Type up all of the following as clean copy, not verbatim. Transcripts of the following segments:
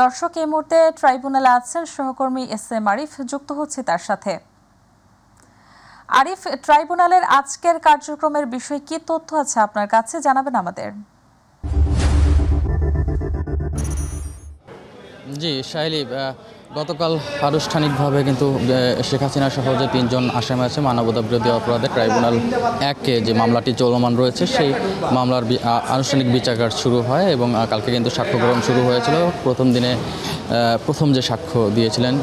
দর্শক এই মুহূর্তে ট্রাইব্যুনালে আছেন সহকর্মী এস.এম. আরিফ, যুক্ত হচ্ছে তার সাথে। আরিফ, ট্রাইব্যুনালের আজকের কার্যক্রমের বিষয়ে কি তথ্য আছে আপনার কাছে, জানাবেন আমাদের। জি শাইলি, গতকাল আনুষ্ঠানিকভাবে কিন্তু শেখ হাসিনা সহ যে ৩ জন আসামি আছে মানবতা বিরোধী অপরাধে ট্রাইব্যুনাল ১-এ যে মামলাটি চলমান রয়েছে সেই মামলার আনুষ্ঠানিক বিচার শুরু হয় এবং কালকে কিন্তু সাক্ষ্য গ্রহণ শুরু হয়েছিল। প্রথম দিনে প্রথম যে সাক্ষ্য দিয়েছিলেন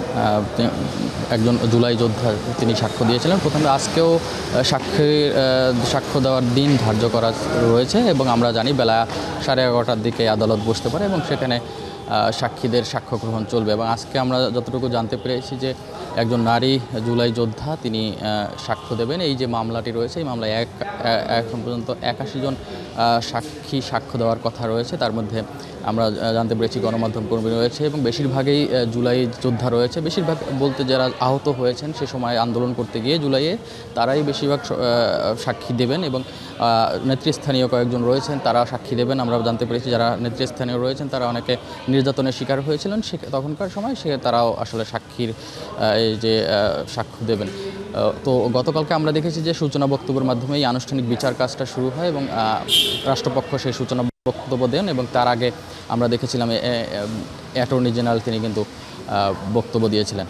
একজন জুলাই যোদ্ধা, তিনি সাক্ষ্য দিয়েছিলেন প্রথমে। আজকেও সাক্ষ্য দেওয়ার দিন ধার্য করা রয়েছে এবং আমরা জানি বেলা 11:30টার দিকে আদালত বসতে পারে এবং সেখানে সাক্ষীদের সাক্ষ্য গ্রহণ চলবে। এবং আজকে আমরা যতটুকু জানতে পেরেছি যে একজন নারী জুলাই যোদ্ধা তিনি সাক্ষ্য দেবেন। এই যে মামলাটি রয়েছে এই মামলায় এখন পর্যন্ত 81 জন সাক্ষী সাক্ষ্য দেওয়ার কথা রয়েছে। তার মধ্যে আমরা জানতে পেরেছি গণমাধ্যম কর্মী রয়েছে এবং বেশিরভাগই জুলাই যোদ্ধা রয়েছে। বেশিরভাগ বলতে যারা আহত হয়েছেন সে সময় আন্দোলন করতে গিয়ে জুলাইয়ে, তারাই বেশিরভাগ সাক্ষী দেবেন এবং নেতৃস্থানীয় কয়েকজন রয়েছেন তারা সাক্ষী দেবেন। আমরা জানতে পেরেছি যারা নেতৃস্থানীয় রয়েছেন তারা অনেকে নির্যাতনের শিকার হয়েছিলেন তখনকার সময়, তারাও আসলে সাক্ষীর এই যে সাক্ষ্য দেবেন। তো গতকালকে আমরা দেখেছি যে সূচনা বক্তব্যের মাধ্যমে এই আনুষ্ঠানিক বিচার কাজটা শুরু হয় এবং রাষ্ট্রপক্ষ সেই সূচনা বক্তব্য দেন এবং তার আগে আমরা দেখেছিলাম অ্যাটর্নি জেনারেল তিনি কিন্তু বক্তব্য দিয়েছিলেন।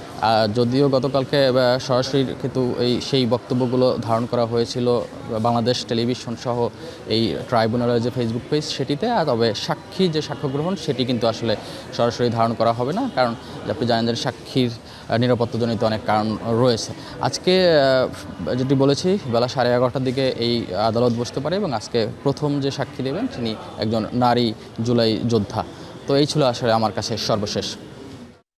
যদিও গতকালকে সরাসরি কিন্তু সেই বক্তব্যগুলো ধারণ করা হয়েছিল বাংলাদেশ টেলিভিশন সহ এই ট্রাইব্যুনালের যে ফেসবুক পেজ সেটিতে, তবে সাক্ষী যে সাক্ষ্য গ্রহণ সেটি কিন্তু আসলে সরাসরি ধারণ করা হবে না, কারণ আপনি জানেন যে সাক্ষীর নিরাপত্তাজনিত অনেক কারণ রয়েছে। আজকে যেটি বলেছি বেলা 11:30টার দিকে এই আদালত বসতে পারে এবং আজকে প্রথম যে সাক্ষী দেবেন তিনি একজন নারী জুলাই যোদ্ধা। তো এই ছিল আসলে আমার কাছে সর্বশেষ।